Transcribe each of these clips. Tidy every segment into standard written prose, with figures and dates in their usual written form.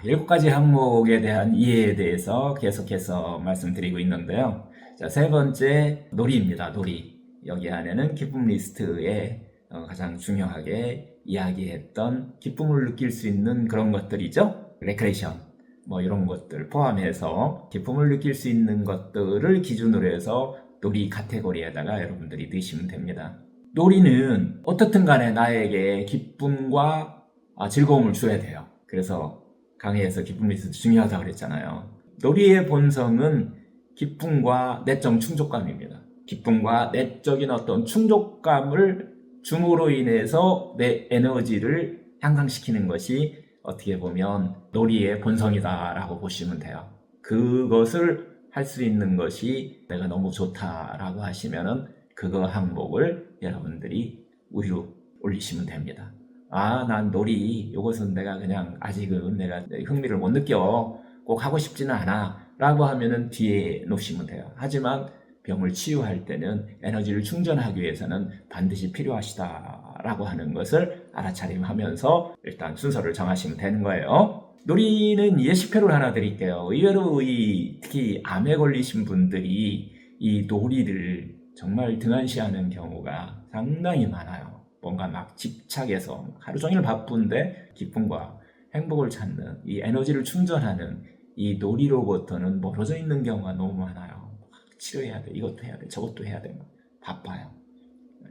7가지 항목에 대한 이해에 대해서 계속해서 말씀드리고 있는데요. 자, 세 번째, 놀이입니다. 놀이. 여기 안에는 기쁨 리스트에 가장 중요하게 이야기했던 기쁨을 느낄 수 있는 그런 것들이죠. 레크레이션, 뭐 이런 것들 포함해서 기쁨을 느낄 수 있는 것들을 기준으로 해서 놀이 카테고리에다가 여러분들이 넣으시면 됩니다. 놀이는 어떻든 간에 나에게 기쁨과 즐거움을 줘야 돼요. 그래서 강의에서 기쁨 리스트 중요하다고 그랬잖아요. 놀이의 본성은 기쁨과 내적 충족감입니다. 기쁨과 내적인 어떤 충족감을 줌으로 인해서 내 에너지를 향상시키는 것이 어떻게 보면 놀이의 본성이다라고 보시면 돼요. 그것을 할 수 있는 것이 내가 너무 좋다라고 하시면은 그거 항목을 여러분들이 위로 올리시면 됩니다. 난 놀이, 이것은 내가 그냥 아직은 내가 흥미를 못 느껴. 꼭 하고 싶지는 않아. 라고 하면은 뒤에 놓으시면 돼요. 하지만 병을 치유할 때는 에너지를 충전하기 위해서는 반드시 필요하시다라고 하는 것을 알아차림하면서 일단 순서를 정하시면 되는 거예요. 놀이는 예시표를 하나 드릴게요. 의외로 특히 암에 걸리신 분들이 이 놀이를 정말 등한시하는 경우가 상당히 많아요. 뭔가 막 집착해서 하루 종일 바쁜데 기쁨과 행복을 찾는 이 에너지를 충전하는 이 놀이로부터는 멀어져 있는 경우가 너무 많아요. 치료해야 돼, 이것도 해야 돼, 저것도 해야 돼, 바빠요.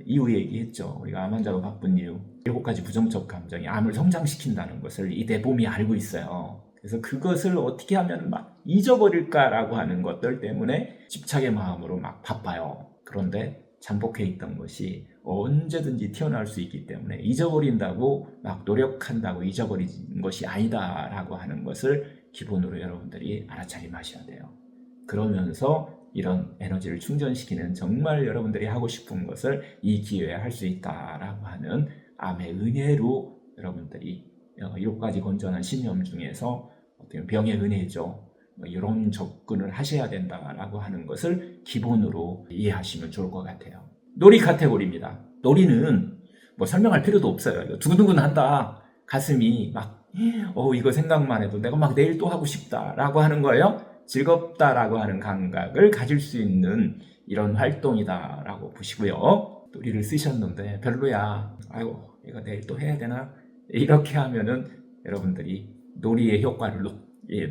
이유 얘기했죠. 우리가 암 환자가 바쁜 이유 7가지 부정적 감정이 암을 성장시킨다는 것을 이 대범이 알고 있어요. 그래서 그것을 어떻게 하면 막 잊어버릴까라고 하는 것들 때문에 집착의 마음으로 막 바빠요. 그런데 잠복해 있던 것이 언제든지 튀어나올 수 있기 때문에 잊어버린다고 막 노력한다고 잊어버린 것이 아니다라고 하는 것을 기본으로 여러분들이 알아차림하셔야 돼요. 그러면서 이런 에너지를 충전시키는 정말 여러분들이 하고 싶은 것을 이 기회에 할 수 있다라고 하는 암의 은혜로 여러분들이 7가지 건전한 신념 중에서 어떻게 병의 은혜죠. 이런 접근을 하셔야 된다라고 하는 것을 기본으로 이해하시면 좋을 것 같아요. 놀이 카테고리입니다. 놀이는 뭐 설명할 필요도 없어요. 두근두근 한다. 가슴이 막 이거 생각만 해도 내가 막 내일 또 하고 싶다라고 하는 거예요. 즐겁다라고 하는 감각을 가질 수 있는 이런 활동이다라고 보시고요. 놀이를 쓰셨는데 별로야. 아이고 이거 내일 또 해야 되나? 이렇게 하면은 여러분들이 놀이의 효과를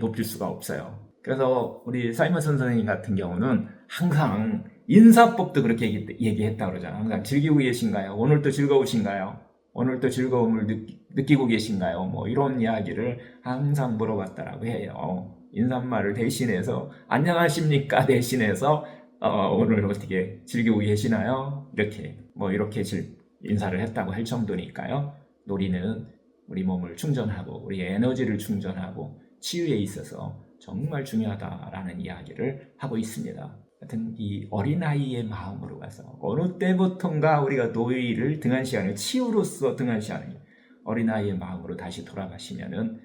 높일 수가 없어요. 그래서 우리 사이먼슨 선생님 같은 경우는 항상 인사법도 그렇게 얘기했다고 그러잖아요. 항상 즐기고 계신가요? 오늘도 즐거우신가요? 오늘도 즐거움을 느끼고 계신가요? 뭐 이런 이야기를 항상 물어봤다라고 해요. 인사말을 대신해서 안녕하십니까 대신해서 오늘 어떻게 즐기고 계시나요? 이렇게 인사를 했다고 할 정도니까요. 놀이는 우리 몸을 충전하고 우리의 에너지를 충전하고 치유에 있어서 정말 중요하다라는 이야기를 하고 있습니다. 하여튼 이 어린아이의 마음으로 가서 어느 때부턴가 우리가 놀이를 등한시하는 치유로서 등한시하는 어린아이의 마음으로 다시 돌아가시면은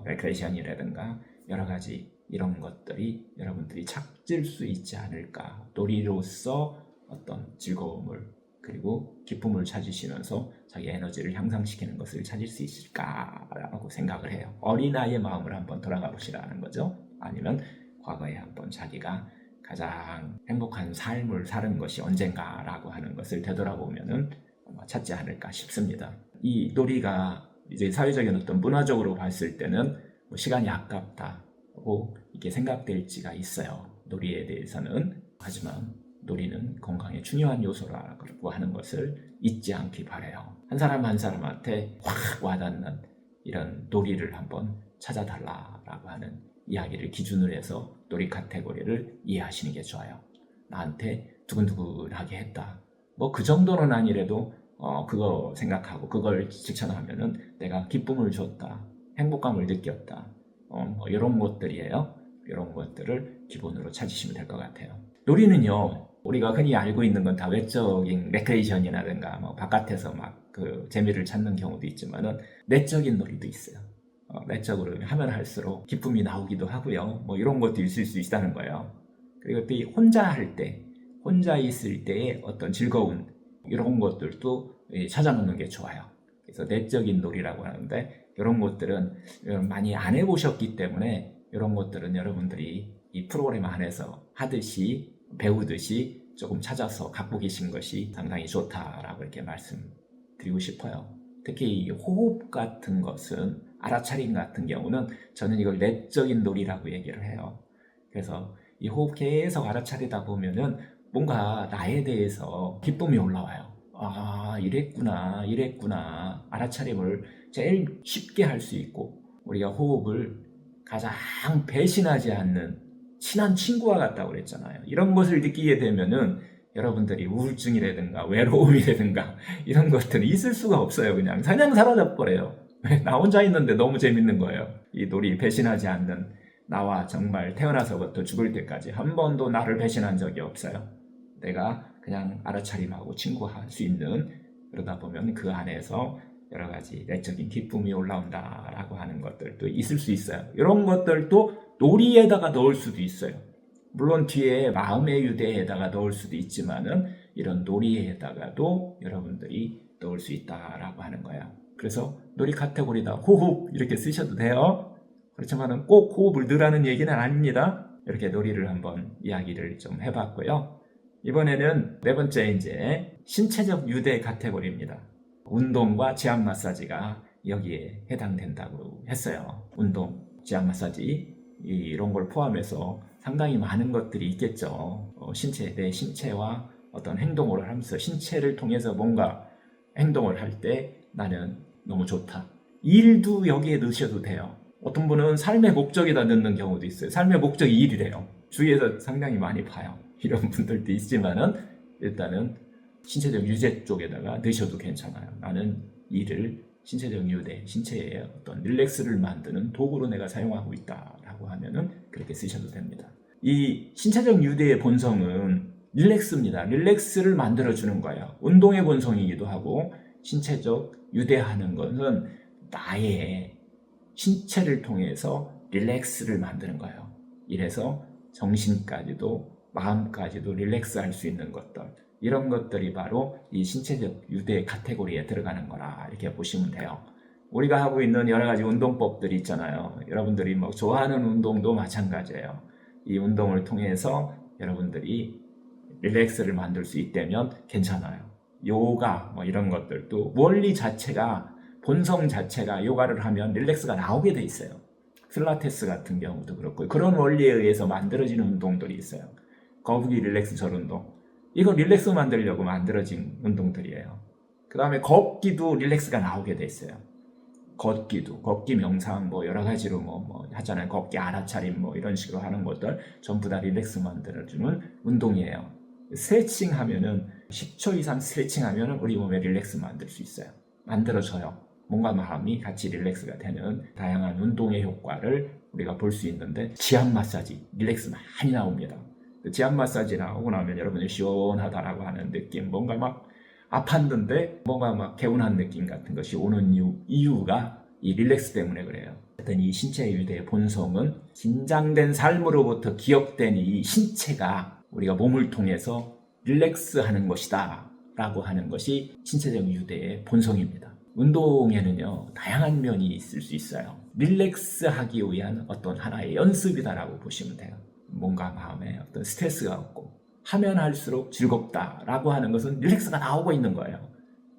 레크레이션이라든가 여러 가지 이런 것들이 여러분들이 찾을 수 있지 않을까. 놀이로서 어떤 즐거움을 그리고 기쁨을 찾으시면서 자기 에너지를 향상시키는 것을 찾을 수 있을까라고 생각을 해요. 어린아이의 마음을 한번 돌아가 보시라는 거죠. 아니면 과거에 한번 자기가 가장 행복한 삶을 사는 것이 언젠가라고 하는 것을 되돌아보면은 찾지 않을까 싶습니다. 이 놀이가 이제 사회적인 어떤 문화적으로 봤을 때는 시간이 아깝다고 이렇게 생각될지가 있어요. 놀이에 대해서는. 하지만 놀이는 건강에 중요한 요소라고 하는 것을 잊지 않기 바라요. 한 사람 한 사람한테 확 와닿는 이런 놀이를 한번 찾아달라라고 하는 이야기를 기준으로 해서 놀이 카테고리를 이해하시는 게 좋아요. 나한테 두근두근하게 했다. 그 정도는 아니래도 그거 생각하고 그걸 실천하면은 내가 기쁨을 줬다. 행복감을 느꼈다. 이런 것들이에요. 이런 것들을 기본으로 찾으시면 될 것 같아요. 놀이는요, 우리가 흔히 알고 있는 건 다 외적인 레크레이션이라든가 바깥에서 막 그 재미를 찾는 경우도 있지만은 내적인 놀이도 있어요. 내적으로 하면 할수록 기쁨이 나오기도 하고요. 이런 것도 있을 수 있다는 거예요. 그리고 또 혼자 있을 때의 어떤 즐거움 이런 것들도 찾아놓는 게 좋아요. 그래서 내적인 놀이라고 하는데 이런 것들은 많이 안 해보셨기 때문에 이런 것들은 여러분들이 이 프로그램 안에서 하듯이 배우듯이 조금 찾아서 갖고 계신 것이 상당히 좋다라고 이렇게 말씀드리고 싶어요. 특히 이 호흡 같은 것은 알아차림 같은 경우는 저는 이걸 내적인 놀이라고 얘기를 해요. 그래서 이 호흡 계속 알아차리다 보면은 뭔가 나에 대해서 기쁨이 올라와요. 아, 이랬구나. 알아차림을 제일 쉽게 할 수 있고, 우리가 호흡을 가장 배신하지 않는 친한 친구와 같다고 그랬잖아요. 이런 것을 느끼게 되면은 여러분들이 우울증이라든가 외로움이라든가 이런 것들은 있을 수가 없어요. 그냥 사라져버려요. 나 혼자 있는데 너무 재밌는 거예요. 이 놀이 배신하지 않는 나와 정말 태어나서부터 죽을 때까지 한 번도 나를 배신한 적이 없어요. 내가 그냥 알아차림하고 친구할 수 있는, 그러다 보면 그 안에서 여러 가지 내적인 기쁨이 올라온다라고 하는 것들도 있을 수 있어요. 이런 것들도 놀이에다가 넣을 수도 있어요. 물론 뒤에 마음의 유대에다가 넣을 수도 있지만은 이런 놀이에다가도 여러분들이 넣을 수 있다라고 하는 거예요. 그래서 놀이 카테고리다 호흡 이렇게 쓰셔도 돼요. 그렇지만은 꼭 호흡을 넣으라는 얘기는 아닙니다. 이렇게 놀이를 한번 이야기를 좀 해봤고요. 이번에는 네 번째 이제 신체적 유대 카테고리입니다. 운동과 지압 마사지가 여기에 해당된다고 했어요. 운동, 지압 마사지 이런 걸 포함해서 상당히 많은 것들이 있겠죠. 내 신체와 어떤 행동을 하면서 신체를 통해서 뭔가 행동을 할 때 나는 너무 좋다. 일도 여기에 넣으셔도 돼요. 어떤 분은 삶의 목적에다 넣는 경우도 있어요. 삶의 목적이 일이래요. 주위에서 상당히 많이 봐요. 이런 분들도 있지만은 일단은 신체적 유대 쪽에다가 넣으셔도 괜찮아요. 나는 일을 신체적 유대, 신체의 어떤 릴렉스를 만드는 도구로 내가 사용하고 있다라고 하면은 그렇게 쓰셔도 됩니다. 이 신체적 유대의 본성은 릴렉스입니다. 릴렉스를 만들어주는 거예요. 운동의 본성이기도 하고 신체적 유대하는 것은 나의 신체를 통해서 릴렉스를 만드는 거예요. 이래서 정신까지도 마음까지도 릴렉스할 수 있는 것들, 이런 것들이 바로 이 신체적 유대 카테고리에 들어가는 거라 이렇게 보시면 돼요. 우리가 하고 있는 여러 가지 운동법들이 있잖아요. 여러분들이 뭐 좋아하는 운동도 마찬가지예요. 이 운동을 통해서 여러분들이 릴렉스를 만들 수 있다면 괜찮아요. 요가 뭐 이런 것들도 원리 자체가, 본성 자체가 요가를 하면 릴렉스가 나오게 돼 있어요. 필라테스 같은 경우도 그렇고 그런 원리에 의해서 만들어지는 운동들이 있어요. 거북이 릴렉스 절 운동, 이거 릴렉스 만들려고 만들어진 운동들이에요. 그 다음에 걷기도 릴렉스가 나오게 돼 있어요. 걷기 명상 뭐 여러 가지로 뭐 하잖아요. 걷기 알아차림 뭐 이런 식으로 하는 것들 전부 다 릴렉스 만들어주는 운동이에요. 스트레칭 하면은 10초 이상 스트레칭 하면은 우리 몸에 릴렉스 만들 수 있어요. 만들어져요. 몸과 마음이 같이 릴렉스가 되는 다양한 운동의 효과를 우리가 볼 수 있는데, 지압 마사지 릴렉스 많이 나옵니다. 지압 마사지 나오고 나면 여러분이 시원하다라고 하는 느낌, 뭔가 막 아팠는데 뭔가 막 개운한 느낌 같은 것이 오는 이유가 이 릴렉스 때문에 그래요. 하여튼 이 신체 유대의 본성은 긴장된 삶으로부터 기억된 이 신체가 우리가 몸을 통해서 릴렉스하는 것이다 라고 하는 것이 신체적 유대의 본성입니다. 운동에는요 다양한 면이 있을 수 있어요. 릴렉스하기 위한 어떤 하나의 연습이다라고 보시면 돼요. 뭔가 마음에 어떤 스트레스가 없고 하면 할수록 즐겁다라고 하는 것은 릴렉스가 나오고 있는 거예요.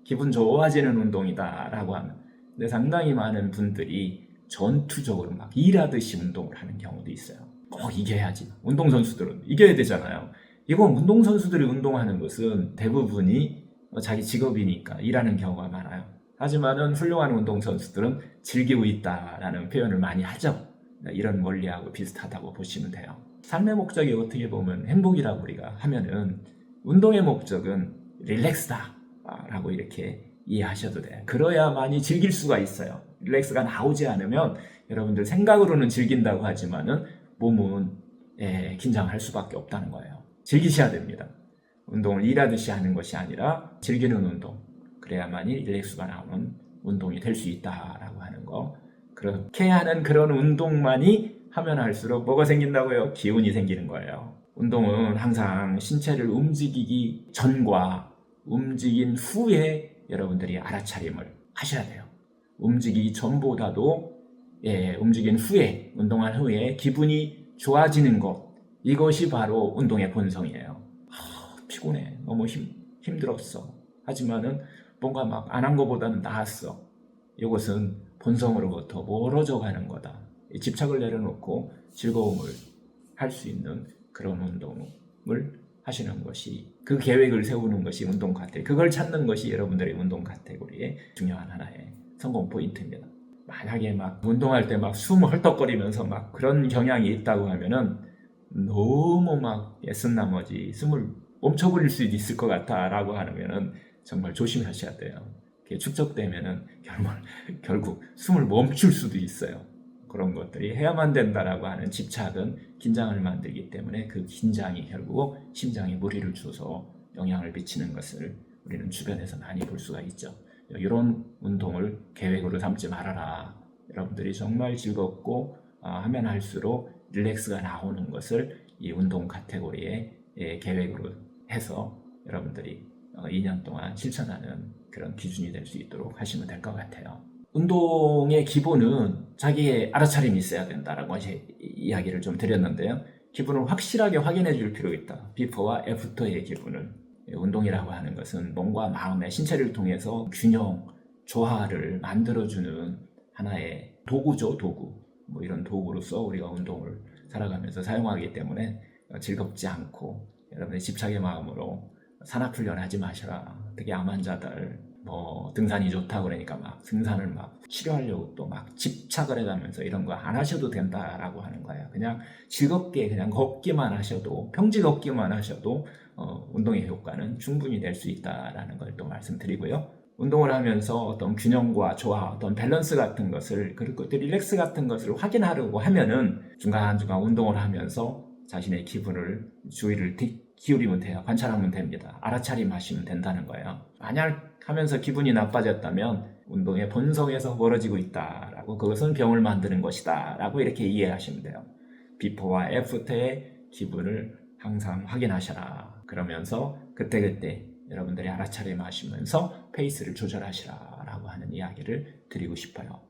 기분 좋아지는 운동이다라고 하면. 근데 상당히 많은 분들이 전투적으로 막 일하듯이 운동을 하는 경우도 있어요. 꼭 이겨야지. 운동선수들은 이겨야 되잖아요. 이건 운동선수들이 운동하는 것은 대부분이 자기 직업이니까 일하는 경우가 많아요. 하지만은 훌륭한 운동선수들은 즐기고 있다라는 표현을 많이 하죠. 이런 원리하고 비슷하다고 보시면 돼요. 삶의 목적이 어떻게 보면 행복이라고 우리가 하면은 운동의 목적은 릴렉스다 라고 이렇게 이해하셔도 돼요. 그래야만이 즐길 수가 있어요. 릴렉스가 나오지 않으면 여러분들 생각으로는 즐긴다고 하지만은 몸은 긴장할 수밖에 없다는 거예요. 즐기셔야 됩니다. 운동을 일하듯이 하는 것이 아니라 즐기는 운동, 그래야만이 릴렉스가 나오는 운동이 될 수 있다라고 하는 거. 그렇게 하는 그런 운동만이 하면 할수록 뭐가 생긴다고요? 기운이 생기는 거예요. 운동은 항상 신체를 움직이기 전과 움직인 후에 여러분들이 알아차림을 하셔야 돼요. 움직이기 전보다도 움직인 후에, 운동한 후에 기분이 좋아지는 것, 이것이 바로 운동의 본성이에요. 피곤해, 너무 힘들었어. 하지만은 뭔가 막 안 한 것보다는 나았어. 이것은 본성으로부터 멀어져 가는 거다. 집착을 내려놓고 즐거움을 할 수 있는 그런 운동을 하시는 것이, 그 계획을 세우는 것이 운동 카테고리, 그걸 찾는 것이 여러분들의 운동 카테고리의 중요한 하나의 성공 포인트입니다. 만약에 막 운동할 때 막 숨 헐떡거리면서 막 그런 경향이 있다고 하면은 너무 막 애쓴 나머지 숨을 멈춰버릴 수도 있을 것 같아 라고 하면은 정말 조심하셔야 돼요. 그게 축적되면은 결국 숨을 멈출 수도 있어요. 그런 것들이 해야만 된다라고 하는 집착은 긴장을 만들기 때문에 그 긴장이 결국 심장에 무리를 줘서 영향을 미치는 것을 우리는 주변에서 많이 볼 수가 있죠. 이런 운동을 계획으로 삼지 말아라. 여러분들이 정말 즐겁고 하면 할수록 릴렉스가 나오는 것을 이 운동 카테고리의 계획으로 해서 여러분들이 2년 동안 실천하는 그런 기준이 될 수 있도록 하시면 될 것 같아요. 운동의 기본은 자기의 알아차림이 있어야 된다라고 이야기를 좀 드렸는데요. 기본을 확실하게 확인해 줄 필요가 있다. 비포와 애프터의 기본을. 운동이라고 하는 것은 몸과 마음의 신체를 통해서 균형, 조화를 만들어주는 하나의 도구죠, 도구. 뭐 이런 도구로서 우리가 운동을 살아가면서 사용하기 때문에 즐겁지 않고 여러분의 집착의 마음으로 산악훈련 하지 마셔라. 특히 암 환자들 뭐 등산이 좋다고 그러니까 막 등산을 막 치료하려고 또 막 집착을 해가면서 이런 거 안 하셔도 된다라고 하는 거예요. 그냥 즐겁게 그냥 걷기만 하셔도, 평지 걷기만 하셔도 운동의 효과는 충분히 될 수 있다라는 걸 또 말씀드리고요. 운동을 하면서 어떤 균형과 조화, 어떤 밸런스 같은 것을, 그리고 또 릴렉스 같은 것을 확인하려고 하면은 중간중간 운동을 하면서 자신의 기분을, 주의를 기울이면 돼요. 관찰하면 됩니다. 알아차림하시면 된다는 거예요. 만약 하면서 기분이 나빠졌다면 운동의 본성에서 멀어지고 있다라고, 그것은 병을 만드는 것이다 라고 이렇게 이해하시면 돼요. 비포와 애프터의 기분을 항상 확인하셔라. 그러면서 그때그때 여러분들이 알아차림하시면서 페이스를 조절하시라 라고 하는 이야기를 드리고 싶어요.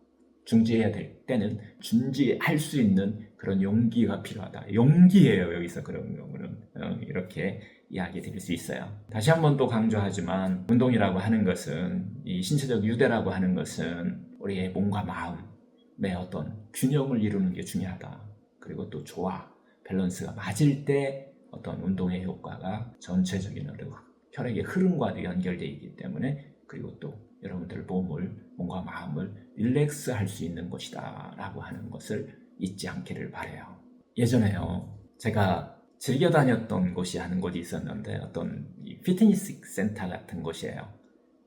중지해야 될 때는 중지할 수 있는 그런 용기가 필요하다. 용기예요. 여기서 그런 경우는 이렇게 이야기 드릴 수 있어요. 다시 한번 또 강조하지만 운동이라고 하는 것은, 이 신체적 유대라고 하는 것은 우리의 몸과 마음의 어떤 균형을 이루는 게 중요하다. 그리고 또 조화, 밸런스가 맞을 때 어떤 운동의 효과가 전체적인 혈액의 흐름과도 연결되어 있기 때문에, 그리고 또 여러분들 몸과 마음을 릴렉스 할 수 있는 것이다 라고 하는 것을 잊지 않기를 바라요. 예전에요, 제가 즐겨 다녔던 곳이 하는 곳이 있었는데, 어떤 피트니스 센터 같은 곳이에요.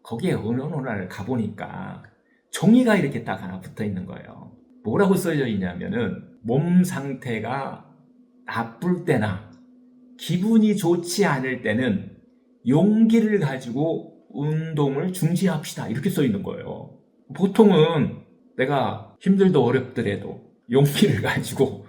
거기에 어느 날 가보니까 종이가 이렇게 딱 하나 붙어 있는 거예요. 뭐라고 써져 있냐면은, 몸 상태가 나쁠 때나 기분이 좋지 않을 때는 용기를 가지고 운동을 중지합시다, 이렇게 써 있는 거예요. 보통은 내가 힘들도 어렵더라도 용기를 가지고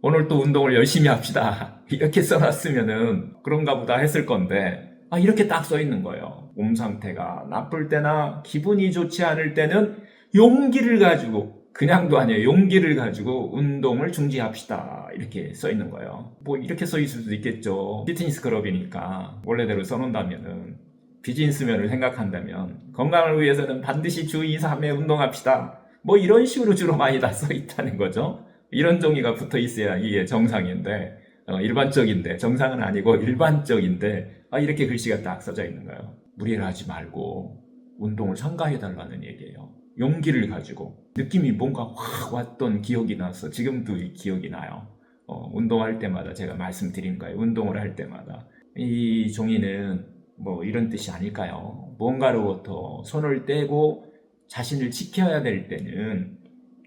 오늘 또 운동을 열심히 합시다, 이렇게 써놨으면은 그런가 보다 했을 건데, 이렇게 딱 써 있는 거예요. 몸 상태가 나쁠 때나 기분이 좋지 않을 때는 용기를 가지고, 그냥도 아니에요, 용기를 가지고 운동을 중지합시다, 이렇게 써 있는 거예요. 뭐 이렇게 써 있을 수도 있겠죠. 피트니스 클럽이니까 원래대로 써놓는다면은, 비즈니스면을 생각한다면 건강을 위해서는 반드시 주 2, 3회 운동합시다, 뭐 이런 식으로 주로 많이 다 써 있다는 거죠. 이런 종이가 붙어 있어야 이게 정상인데, 일반적인데, 정상은 아니고 일반적인데 이렇게 글씨가 딱 써져 있는 거예요. 무리를 하지 말고 운동을 삼가해달라는 얘기예요. 용기를 가지고. 느낌이 뭔가 확 왔던 기억이 나서 지금도 기억이 나요. 운동할 때마다 제가 말씀드린 거예요. 운동을 할 때마다. 이 종이는 뭐 이런 뜻이 아닐까요? 뭔가로부터 손을 떼고 자신을 지켜야 될 때는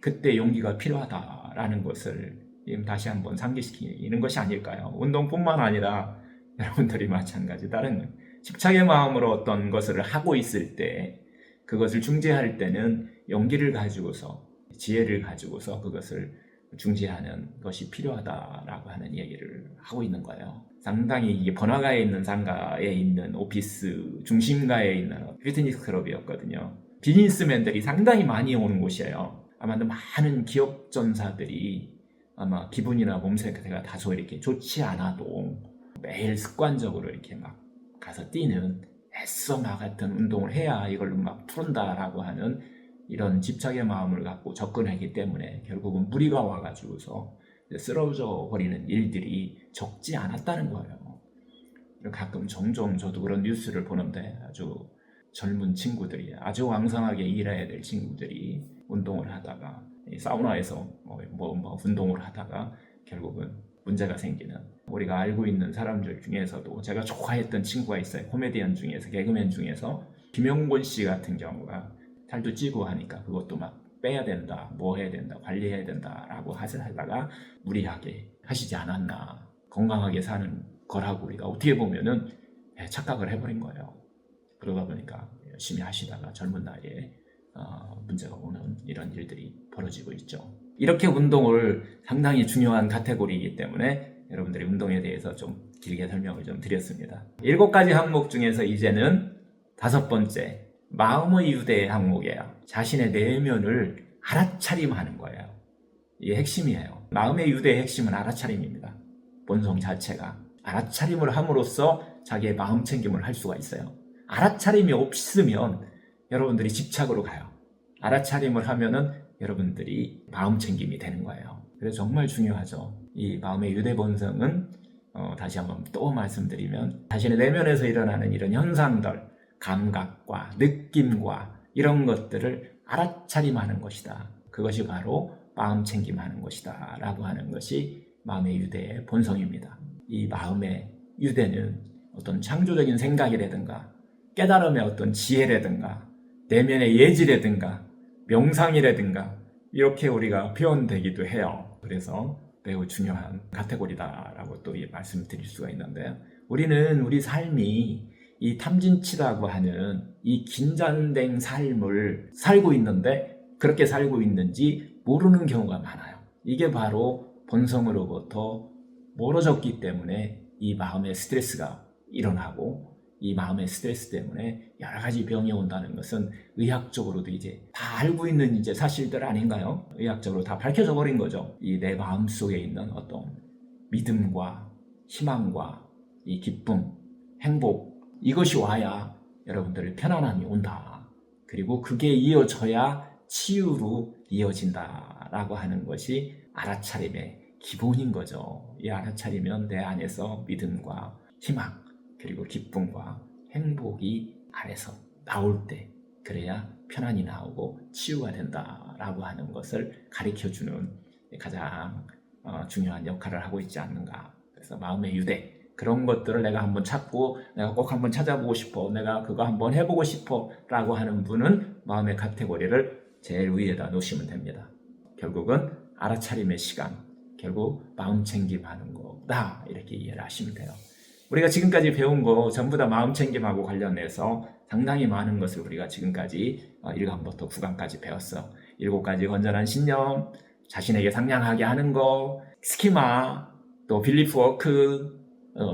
그때 용기가 필요하다라는 것을 다시 한번 상기시키는 것이 아닐까요? 운동뿐만 아니라 여러분들이 마찬가지 다른 집착의 마음으로 어떤 것을 하고 있을 때, 그것을 중지할 때는 용기를 가지고서, 지혜를 가지고서 그것을 중지하는 것이 필요하다라고 하는 얘기를 하고 있는 거예요. 상당히 이게 번화가에 있는 상가에 있는 오피스 중심가에 있는 피트니스 클럽이었거든요. 비즈니스맨들이 상당히 많이 오는 곳이에요. 아마도 많은 기업 전사들이 아마 기분이나 몸 상태가 다소 이렇게 좋지 않아도 매일 습관적으로 이렇게 막 가서 뛰는, 애써 막 같은 운동을 해야 이걸 막 푸른다라고 하는 이런 집착의 마음을 갖고 접근하기 때문에 결국은 무리가 와가지고서 쓰러져 버리는 일들이 적지 않았다는 거예요. 가끔 종종 저도 그런 뉴스를 보는데 아주 젊은 친구들이, 아주 왕성하게 일해야 될 친구들이 운동을 하다가 사우나에서 운동을 하다가 결국은 문제가 생기는, 우리가 알고 있는 사람들 중에서도 제가 좋아했던 친구가 있어요. 코미디언 중에서, 개그맨 중에서 김영곤 씨 같은 경우가 살도 찌고 하니까 그것도 막 빼야 된다, 뭐 해야 된다, 관리해야 된다라고 하다가 무리하게 하시지 않았나. 건강하게 사는 거라고 우리가 어떻게 보면은 착각을 해버린 거예요. 그러다 보니까 열심히 하시다가 젊은 나이에 문제가 오는 이런 일들이 벌어지고 있죠. 이렇게 운동을 상당히 중요한 카테고리이기 때문에 여러분들이 운동에 대해서 좀 길게 설명을 좀 드렸습니다. 7가지 항목 중에서 이제는 5번째, 마음의 유대 항목이에요. 자신의 내면을 알아차림하는 거예요. 이게 핵심이에요. 마음의 유대의 핵심은 알아차림입니다. 본성 자체가 알아차림을 함으로써 자기의 마음 챙김을 할 수가 있어요. 알아차림이 없으면 여러분들이 집착으로 가요. 알아차림을 하면은 여러분들이 마음 챙김이 되는 거예요. 그래서 정말 중요하죠. 이 마음의 유대 본성은 다시 한번 또 말씀드리면 자신의 내면에서 일어나는 이런 현상들, 감각과 느낌과 이런 것들을 알아차림하는 것이다. 그것이 바로 마음 챙김하는 것이다 라고 하는 것이 마음의 유대의 본성입니다. 이 마음의 유대는 어떤 창조적인 생각이라든가 깨달음의 어떤 지혜라든가 내면의 예지라든가 명상이라든가 이렇게 우리가 표현되기도 해요. 그래서 매우 중요한 카테고리다라고 또 말씀드릴 수가 있는데요. 우리는 우리 삶이 이 탐진치라고 하는 이 긴장된 삶을 살고 있는데 그렇게 살고 있는지 모르는 경우가 많아요. 이게 바로 본성으로부터 멀어졌기 때문에 이 마음의 스트레스가 일어나고 이 마음의 스트레스 때문에 여러 가지 병이 온다는 것은 의학적으로도 이제 다 알고 있는 이제 사실들 아닌가요? 의학적으로 다 밝혀져 버린 거죠. 이 내 마음 속에 있는 어떤 믿음과 희망과 이 기쁨, 행복, 이것이 와야 여러분들 편안함이 온다. 그리고 그게 이어져야 치유로 이어진다라고 하는 것이 알아차림의 기본인 거죠. 이 알아차리면 내 안에서 믿음과 희망, 그리고 기쁨과 행복이 안에서 나올 때 그래야 편안이 나오고 치유가 된다라고 하는 것을 가르쳐주는 가장 중요한 역할을 하고 있지 않는가. 그래서 마음의 유대, 그런 것들을 내가 한번 찾고 내가 꼭 한번 찾아보고 싶어, 내가 그거 한번 해보고 싶어 라고 하는 분은 마음의 카테고리를 제일 위에다 놓으시면 됩니다. 결국은 알아차림의 시간, 결국 마음 챙김하는 거다, 이렇게 이해를 하시면 돼요. 우리가 지금까지 배운 거 전부 다 마음 챙김하고 관련해서 상당히 많은 것을 우리가 지금까지 1강부터 9강까지 배웠어. 7가지 건전한 신념, 자신에게 상냥하게 하는 거, 스키마, 또 빌리프 워크,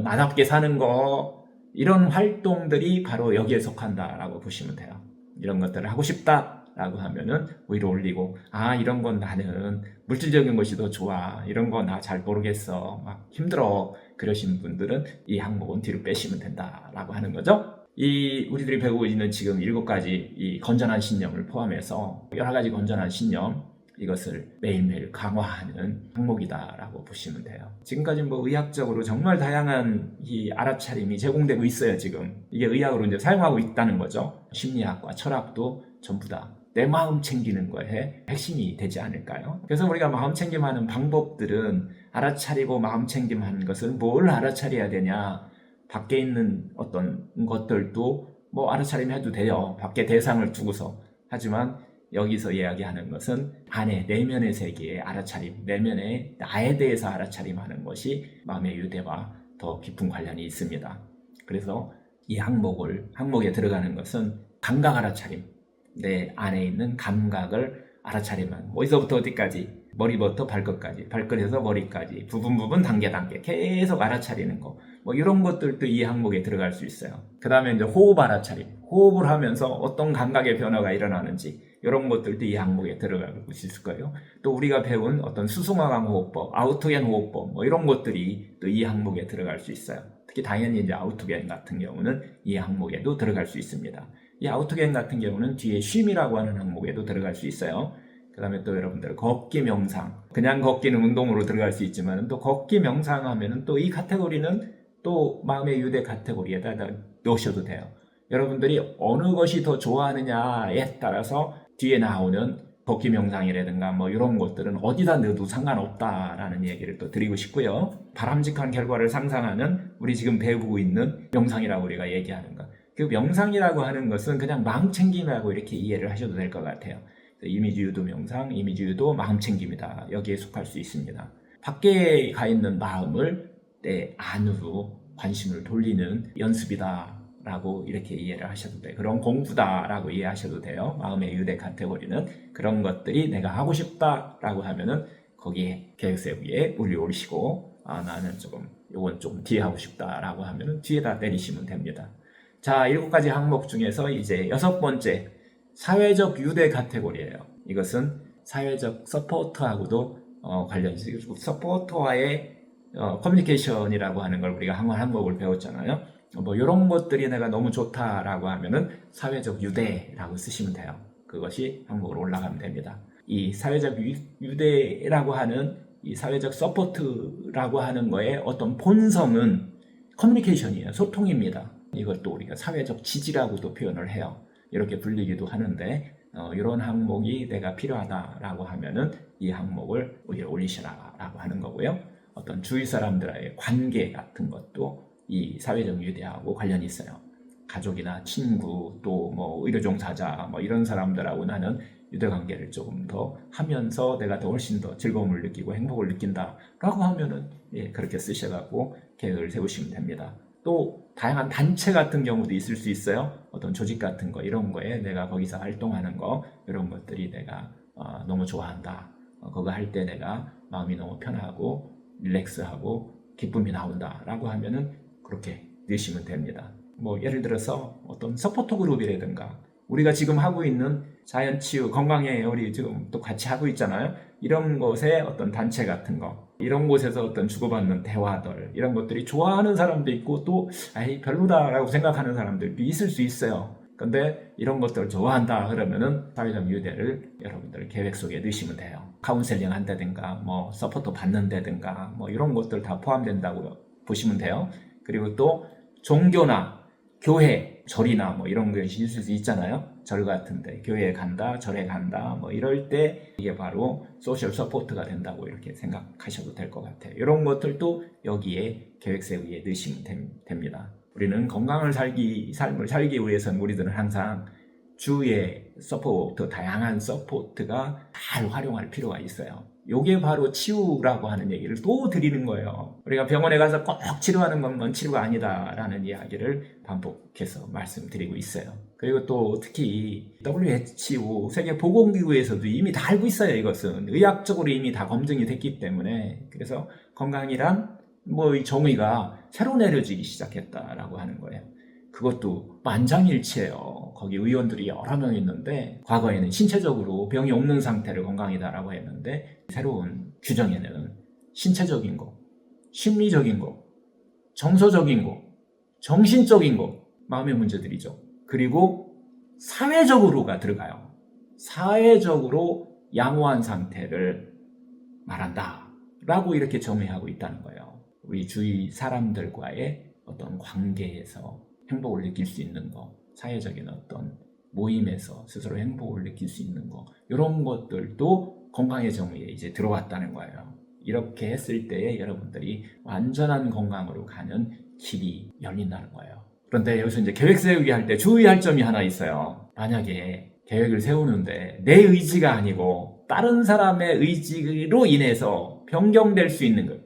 나답게 사는 거, 이런 활동들이 바로 여기에 속한다라고 보시면 돼요. 이런 것들을 하고 싶다라고 하면은 위로 올리고, 이런 건 나는 물질적인 것이 더 좋아, 이런 거 나 잘 모르겠어, 막 힘들어, 그러신 분들은 이 항목은 뒤로 빼시면 된다라고 하는 거죠. 이 우리들이 배우고 있는 지금 7가지 이 건전한 신념을 포함해서 여러 가지 건전한 신념, 이것을 매일매일 강화하는 항목이다라고 보시면 돼요. 지금까지 의학적으로 정말 다양한 이 알아차림이 제공되고 있어요. 지금 이게 의학으로 이제 사용하고 있다는 거죠. 심리학과 철학도 전부 다 내 마음 챙기는 거에 핵심이 되지 않을까요? 그래서 우리가 마음 챙김하는 방법들은 알아차리고 마음 챙김하는 것은 뭘 알아차려야 되냐? 밖에 있는 어떤 것들도 알아차림해도 돼요. 밖에 대상을 두고서. 하지만 여기서 이야기하는 것은 안에 내면의 세계의 알아차림, 내면의 나에 대해서 알아차림하는 것이 마음의 유대와 더 깊은 관련이 있습니다. 그래서 이 항목에 들어가는 것은 감각 알아차림, 내 안에 있는 감각을 알아차림하는, 어디서부터 어디까지, 머리부터 발끝까지, 발끝에서 머리까지 부분 단계 계속 알아차리는 거, 뭐 이런 것들도 이 항목에 들어갈 수 있어요. 그 다음에 이제 호흡 알아차림. 호흡을 하면서 어떤 감각의 변화가 일어나는지 이런 것들도 이 항목에 들어갈 수 있을 거예요. 또 우리가 배운 어떤 수승화강 호흡법, 아우토겐 호흡법 뭐 이런 것들이 또 이 항목에 들어갈 수 있어요. 특히 당연히 이제 아우토겐 같은 경우는 이 항목에도 들어갈 수 있습니다. 이 아우토겐 같은 경우는 뒤에 쉼이라고 하는 항목에도 들어갈 수 있어요. 그 다음에 또 여러분들 걷기 명상, 그냥 걷기는 운동으로 들어갈 수 있지만 또 걷기 명상 하면은 또 이 카테고리는 또 마음의 유대 카테고리에다 넣으셔도 돼요. 여러분들이 어느 것이 더 좋아하느냐에 따라서 뒤에 나오는 걷기 명상이라든가 뭐 이런 것들은 어디다 넣어도 상관없다라는 얘기를 또 드리고 싶고요. 바람직한 결과를 상상하는 우리 지금 배우고 있는 명상이라고 우리가 얘기하는 것. 그 명상이라고 하는 것은 그냥 마음 챙김이라고 이렇게 이해를 하셔도 될 것 같아요. 이미지 유도 명상, 이미지 유도 마음 챙김이다. 여기에 속할 수 있습니다. 밖에 가 있는 마음을 내 안으로 관심을 돌리는 연습이다 라고 이렇게 이해를 하셔도 돼요. 그런 공부다 라고 이해하셔도 돼요. 마음의 유대 카테고리는 그런 것들이 내가 하고 싶다 라고 하면은 거기에 계획 세우기에 올리시고 나는 요건 조금 뒤에 하고 싶다 라고 하면은 뒤에다 내리시면 됩니다. 자, 7가지 항목 중에서 이제 6번째 사회적 유대 카테고리예요. 이것은 사회적 서포터하고도 관련이 있고 서포터와의 커뮤니케이션이라고 하는 걸 우리가 항목을 배웠잖아요. 뭐 이런 것들이 내가 너무 좋다라고 하면은 사회적 유대라고 쓰시면 돼요. 그것이 항목으로 올라가면 됩니다. 이 사회적 유대라고 하는 이 사회적 서포트라고 하는 거의 어떤 본성은 커뮤니케이션이에요. 소통입니다. 이것도 우리가 사회적 지지라고도 표현을 해요. 이렇게 불리기도 하는데 이런 항목이 내가 필요하다라고 하면은 이 항목을 위에 올리시라라고 하는 거고요. 어떤 주위 사람들과의 관계 같은 것도 이 사회적 유대하고 관련이 있어요. 가족이나 친구 또 뭐 의료 종사자 뭐 이런 사람들하고 나는 유대 관계를 조금 더 하면서 내가 더 훨씬 더 즐거움을 느끼고 행복을 느낀다라고 하면은 그렇게 쓰셔갖고 계획을 세우시면 됩니다. 또 다양한 단체 같은 경우도 있을 수 있어요. 어떤 조직 같은 거 이런 거에 내가 거기서 활동하는 거 이런 것들이 내가 너무 좋아한다. 그거 할 때 내가 마음이 너무 편하고 릴렉스하고 기쁨이 나온다라고 하면은 그렇게 넣으시면 됩니다. 뭐 예를 들어서 어떤 서포터 그룹이라든가 우리가 지금 하고 있는 자연치유 건강에 우리 지금 또 같이 하고 있잖아요. 이런 곳에 어떤 단체 같은 거 이런 곳에서 어떤 주고받는 대화들 이런 것들이 좋아하는 사람도 있고 또 별로다라고 생각하는 사람들도 있을 수 있어요. 근데 이런 것들을 좋아한다 그러면은 사회적 유대를 여러분들 계획 속에 넣으시면 돼요. 카운셀링 한다든가 뭐 서포터 받는다든가 뭐 이런 것들 다 포함된다고 보시면 돼요. 그리고 또 종교나 교회, 절이나 뭐 이런 것이 있을 수 있잖아요. 절 같은데 교회에 간다, 절에 간다 뭐 이럴 때 이게 바로 소셜 서포트가 된다고 이렇게 생각하셔도 될 것 같아요. 이런 것들도 여기에 계획 세우기에 넣으시면 됩니다. 우리는 건강을 삶을 살기 위해서는 우리들은 항상 주위의 서포트, 다양한 서포트가 잘 활용할 필요가 있어요. 요게 바로 치유라고 하는 얘기를 또 드리는 거예요. 우리가 병원에 가서 꼭 치료하는 것만 치료가 아니다라는 이야기를 반복해서 말씀드리고 있어요. 그리고 또 특히 WHO 세계보건기구에서도 이미 다 알고 있어요. 이것은 의학적으로 이미 다 검증이 됐기 때문에 그래서 건강이란 뭐 이 정의가 새로 내려지기 시작했다라고 하는 거예요. 그것도 만장일치예요. 거기 의원들이 여러 명 있는데 과거에는 신체적으로 병이 없는 상태를 건강이다라고 했는데 새로운 규정에는 신체적인 거, 심리적인 거, 정서적인 거, 정신적인 거, 마음의 문제들이죠. 그리고 사회적으로가 들어가요. 사회적으로 양호한 상태를 말한다 라고 이렇게 정의하고 있다는 거예요. 우리 주위 사람들과의 어떤 관계에서 행복을 느낄 수 있는 거, 사회적인 어떤 모임에서 스스로 행복을 느낄 수 있는 거 이런 것들도 건강의 정의에 이제 들어왔다는 거예요. 이렇게 했을 때에 여러분들이 완전한 건강으로 가는 길이 열린다는 거예요. 그런데 여기서 이제 계획 세우기 할 때 주의할 점이 하나 있어요. 만약에 계획을 세우는데 내 의지가 아니고 다른 사람의 의지로 인해서 변경될 수 있는 것,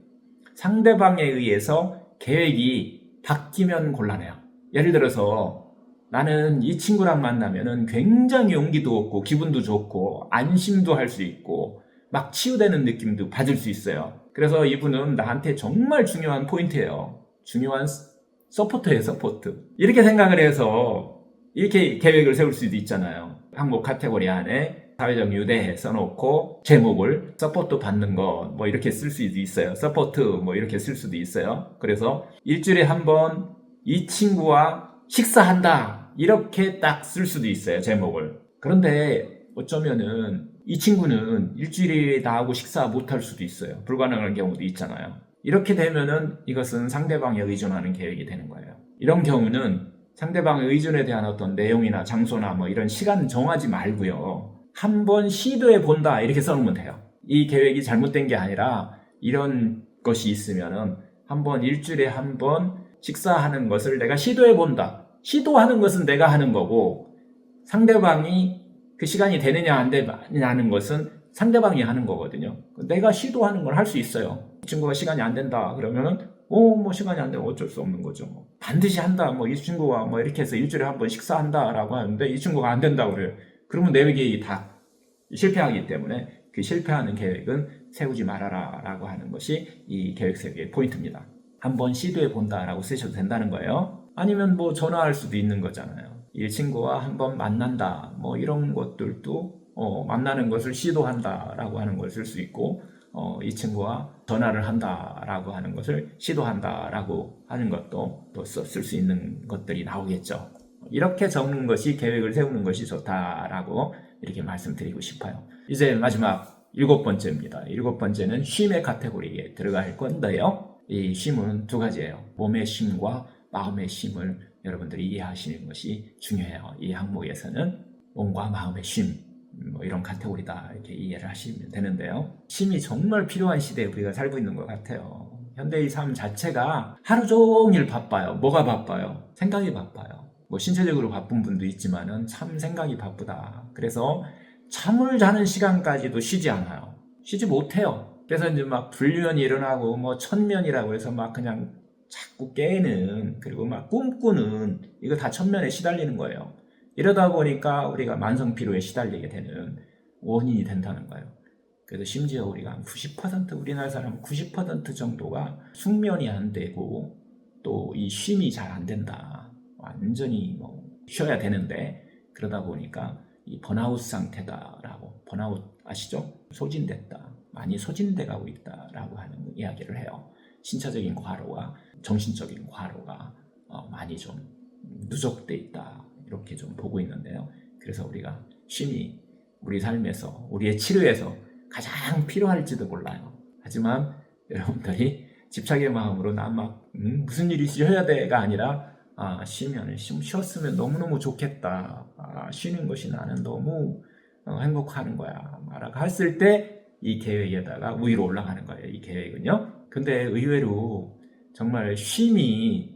상대방에 의해서 계획이 바뀌면 곤란해요. 예를 들어서 나는 이 친구랑 만나면은 굉장히 용기도 없고 기분도 좋고 안심도 할 수 있고 막 치유되는 느낌도 받을 수 있어요. 그래서 이분은 나한테 정말 중요한 포인트예요. 중요한 서포터예요, 서포트. 이렇게 생각을 해서 이렇게 계획을 세울 수도 있잖아요. 항목 카테고리 안에 사회적 유대 써놓고 제목을 서포트 받는 거 뭐 이렇게 쓸 수도 있어요. 서포트 뭐 이렇게 쓸 수도 있어요. 그래서 일주일에 한 번 이 친구와 식사한다 이렇게 딱 쓸 수도 있어요, 제목을. 그런데 어쩌면은 이 친구는 일주일에 나하고 식사 못할 수도 있어요. 불가능한 경우도 있잖아요. 이렇게 되면은 이것은 상대방에 의존하는 계획이 되는 거예요. 이런 경우는 상대방의 의존에 대한 어떤 내용이나 장소나 뭐 이런 시간 정하지 말고요. 한번 시도해 본다 이렇게 써놓으면 돼요. 이 계획이 잘못된 게 아니라 이런 것이 있으면은 한번 일주일에 한 번 식사하는 것을 내가 시도해 본다. 시도하는 것은 내가 하는 거고 상대방이 그 시간이 되느냐 안 되느냐는 것은 상대방이 하는 거거든요. 내가 시도하는 걸 할 수 있어요. 이 친구가 시간이 안 된다 그러면은 뭐 시간이 안 되면 어쩔 수 없는 거죠. 반드시 한다. 이 친구가 이렇게 해서 일주일에 한 번 식사한다라고 하는데 이 친구가 안 된다 그래요. 그러면 내 계획이 다 실패하기 때문에 그 실패하는 계획은 세우지 말아라라고 하는 것이 이 계획 세우기의 포인트입니다. 한번 시도해 본다라고 쓰셔도 된다는 거예요. 아니면 전화할 수도 있는 거잖아요. 이 친구와 한번 만난다. 이런 것들도 만나는 것을 시도한다라고 하는 걸 쓸 수 있고 이 친구와 전화를 한다라고 하는 것을 시도한다라고 하는 것도 또 쓸 수 있는 것들이 나오겠죠. 이렇게 적는 것이 계획을 세우는 것이 좋다라고 이렇게 말씀드리고 싶어요. 이제 마지막 7번째입니다. 7번째는 쉼의 카테고리에 들어갈 건데요. 이 쉼은 두 가지예요. 몸의 쉼과 마음의 쉼을 여러분들이 이해하시는 것이 중요해요. 이 항목에서는 몸과 마음의 쉼 이런 카테고리다 이렇게 이해를 하시면 되는데요. 쉼이 정말 필요한 시대에 우리가 살고 있는 것 같아요. 현대의 삶 자체가 하루 종일 바빠요. 뭐가 바빠요? 생각이 바빠요. 신체적으로 바쁜 분도 있지만은 참 생각이 바쁘다. 그래서 잠을 자는 시간까지도 쉬지 않아요. 쉬지 못해요. 그래서 이제 불면이 일어나고 천면이라고 해서 그냥 자꾸 깨는 그리고 꿈꾸는 이거 다 천면에 시달리는 거예요. 이러다 보니까 우리가 만성 피로에 시달리게 되는 원인이 된다는 거예요. 그래서 심지어 우리가 한 90% 우리나라 사람 90% 정도가 숙면이 안 되고 또 이 쉼이 잘 안 된다. 완전히 쉬어야 되는데 그러다 보니까 이 번아웃 상태다라고 번아웃 아시죠? 소진됐다. 많이 소진돼 가고 있다라고 하는 이야기를 해요. 신체적인 과로와 정신적인 과로가 많이 좀 누적돼 있다. 이렇게 좀 보고 있는데요. 그래서 우리가 쉼이 우리 삶에서 우리의 치료에서 가장 필요할지도 몰라요. 하지만 여러분들이 집착의 마음으로 무슨 일이 쉬어야 돼가 아니라 쉬면 쉬었으면 너무너무 좋겠다. 쉬는 것이 나는 너무 행복하는 거야. 라고 했을 때 이 계획에다가 위로 올라가는 거예요. 이 계획은요. 근데 의외로 정말 쉼이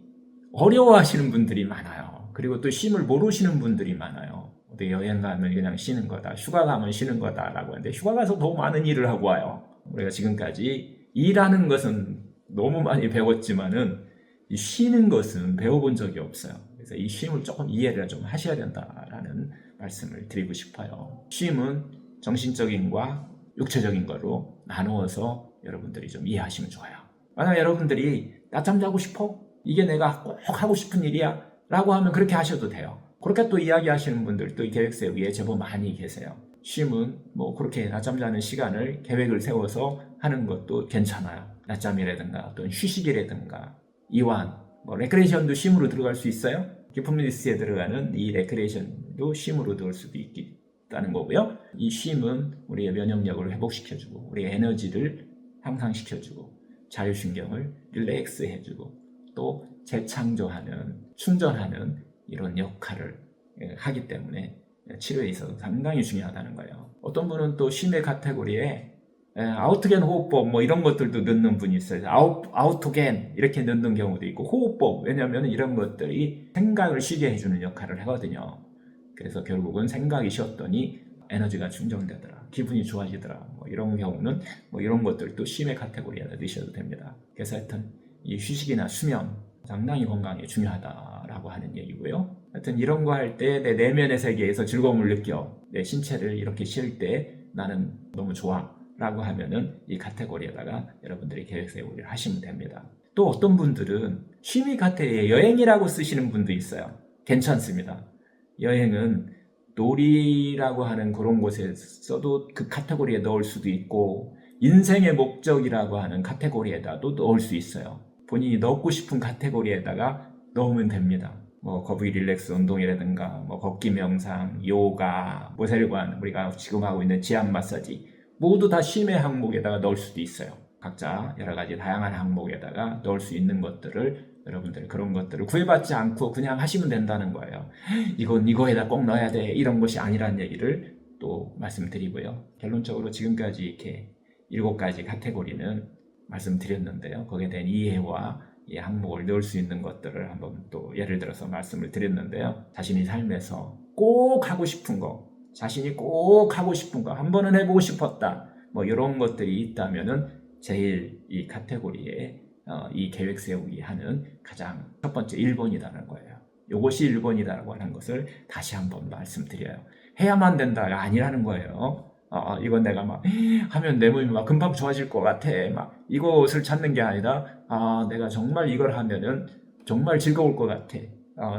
어려워하시는 분들이 많아요. 그리고 또 쉼을 모르시는 분들이 많아요. 어디 여행 가면 그냥 쉬는 거다. 휴가 가면 쉬는 거다라고 하는데 휴가 가서 더 많은 일을 하고 와요. 우리가 지금까지 일하는 것은 너무 많이 배웠지만은 이 쉬는 것은 배워본 적이 없어요. 그래서 이 쉼을 조금 이해를 좀 하셔야 된다라는 말씀을 드리고 싶어요. 쉼은 정신적인과 육체적인 거로 나누어서 여러분들이 좀 이해하시면 좋아요. 만약 여러분들이 낮잠 자고 싶어? 이게 내가 꼭 하고 싶은 일이야? 라고 하면 그렇게 하셔도 돼요. 그렇게 또 이야기하시는 분들도 이 계획 세우기에 제법 많이 계세요. 쉼은 그렇게 낮잠 자는 시간을 계획을 세워서 하는 것도 괜찮아요. 낮잠이라든가 어떤 휴식이라든가 이완, 레크레이션도 쉼으로 들어갈 수 있어요. 기쁨 리스트에 들어가는 이 레크레이션도 쉼으로 들어갈 수도 있다는 거고요. 이 쉼은 우리의 면역력을 회복시켜주고 우리의 에너지를 향상시켜주고 자율신경을 릴렉스 해주고 또 재창조하는 충전하는 이런 역할을 하기 때문에 치료에 있어서 상당히 중요하다는 거예요. 어떤 분은 또 쉼의 카테고리에 아우토겐 호흡법 이런 것들도 넣는 분이 있어요. 아우토겐 이렇게 넣는 경우도 있고 호흡법 왜냐하면 이런 것들이 생각을 쉬게 해주는 역할을 하거든요. 그래서 결국은 생각이 쉬었더니 에너지가 충전되더라. 기분이 좋아지더라. 이런 경우는 이런 것들도 쉼의 카테고리에 넣으셔도 됩니다. 그래서 하여튼 이 휴식이나 수면 상당히 건강에 중요하다라고 하는 얘기고요. 하여튼 이런 거 할 때 내 내면의 세계에서 즐거움을 느껴. 내 신체를 이렇게 쉴 때 나는 너무 좋아. 라고 하면은 이 카테고리에다가 여러분들이 계획 세우기를 하시면 됩니다. 또 어떤 분들은 취미 카테고리에 여행이라고 쓰시는 분도 있어요. 괜찮습니다. 여행은 놀이라고 하는 그런 곳에 써도 그 카테고리에 넣을 수도 있고, 인생의 목적이라고 하는 카테고리에다도 넣을 수 있어요. 본인이 넣고 싶은 카테고리에다가 넣으면 됩니다. 뭐 거북이 릴렉스 운동이라든가 뭐 걷기 명상, 요가, 모세혈관, 우리가 지금 하고 있는 지압 마사지 모두 다 쉼의 항목에다가 넣을 수도 있어요. 각자 여러 가지 다양한 항목에다가 넣을 수 있는 것들을 여러분들이 그런 것들을 구애받지 않고 그냥 하시면 된다는 거예요. 이건 이거에다 꼭 넣어야 돼, 이런 것이 아니라는 얘기를 또 말씀드리고요. 결론적으로 지금까지 이렇게 7가지 카테고리는 말씀드렸는데요. 거기에 대한 이해와 이 항목을 넣을 수 있는 것들을 한번 또 예를 들어서 말씀을 드렸는데요. 자신이 삶에서 꼭 하고 싶은 거, 자신이 꼭 하고 싶은 거, 한 번은 해보고 싶었다, 뭐 이런 것들이 있다면은 제일 이 카테고리에 이 계획 세우기 하는 가장 첫 번째 1번이라는 거예요. 이것이 1번이라고 하는 것을 다시 한번 말씀드려요. 해야만 된다가 아니라는 거예요. 이건 내가 막 하면 내 몸이 막 금방 좋아질 것 같아, 막 이것을 찾는 게 아니라, 내가 정말 이걸 하면은 정말 즐거울 것 같아,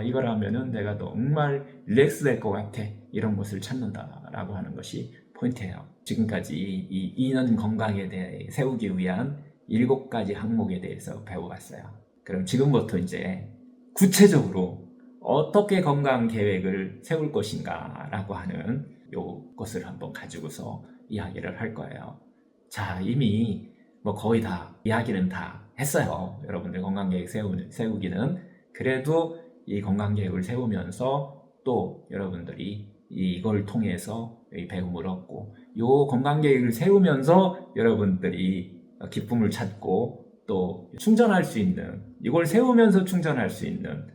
이걸 하면은 내가 정말 릴렉스 될 것 같아, 이런 것을 찾는다라고 하는 것이 포인트예요. 지금까지 이 인연 건강에 대해 세우기 위한 7가지 항목에 대해서 배워봤어요. 그럼 지금부터 이제 구체적으로 어떻게 건강 계획을 세울 것인가 라고 하는 요것을 한번 가지고서 이야기를 할 거예요. 자, 이미 뭐 거의 다 이야기는 다 했어요. 여러분들 건강 계획 세우기는. 그래도 이 건강 계획을 세우면서 또 여러분들이 이걸 통해서 배움을 얻고, 요 건강 계획을 세우면서 여러분들이 기쁨을 찾고 또 충전할 수 있는, 이걸 세우면서 충전할 수 있는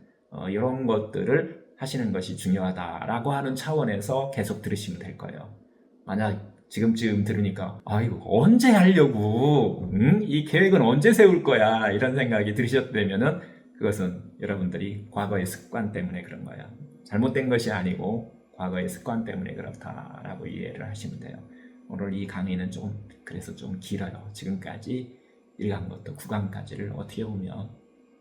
이런 것들을 하시는 것이 중요하다라고 하는 차원에서 계속 들으시면 될 거예요. 만약 지금쯤 들으니까 이거 언제 하려고, 이 계획은 언제 세울 거야, 이런 생각이 들으셨다면은 그것은 여러분들이 과거의 습관 때문에 그런 거예요. 잘못된 것이 아니고 과거의 습관 때문에 그렇다라고 이해를 하시면 돼요. 오늘 이 강의는 그래서 좀 길어요. 지금까지 1강부터 9강까지를 어떻게 보면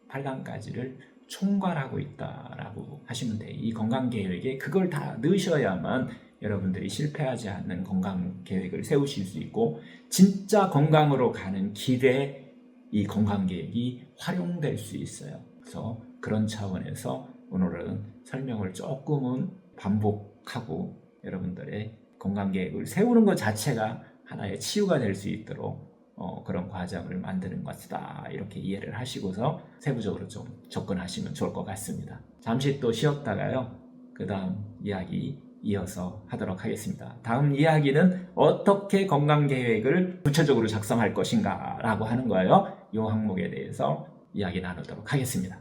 8강까지를 총괄하고 있다라고 하시면 돼요. 이 건강 계획에 그걸 다 넣으셔야만 여러분들이 실패하지 않는 건강 계획을 세우실 수 있고, 진짜 건강으로 가는 길에 이 건강 계획이 활용될 수 있어요. 그래서 그런 차원에서 오늘은 설명을 조금은 반복하고 여러분들의 건강 계획을 세우는 것 자체가 하나의 치유가 될 수 있도록 그런 과정을 만드는 것이다, 이렇게 이해를 하시고서 세부적으로 좀 접근하시면 좋을 것 같습니다. 잠시 또 쉬었다가요, 그 다음 이야기 이어서 하도록 하겠습니다. 다음 이야기는 어떻게 건강계획을 구체적으로 작성할 것인가 라고 하는 거예요. 이 항목에 대해서 이야기 나누도록 하겠습니다.